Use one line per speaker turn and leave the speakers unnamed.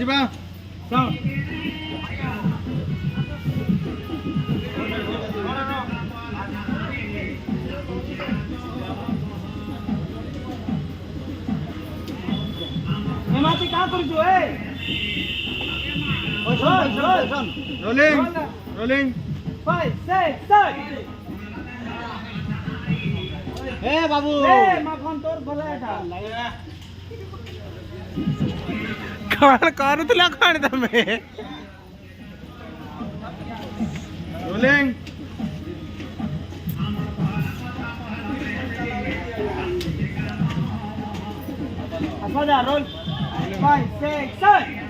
Jiba. Sound.
Mati कहाँ पर जो है?
Rolling.
5, 6, 7.
बाबू
माखन तोर भला था.
कार तुला काढता मी रोलिंग
Asal dah roll. 5, 6, 7.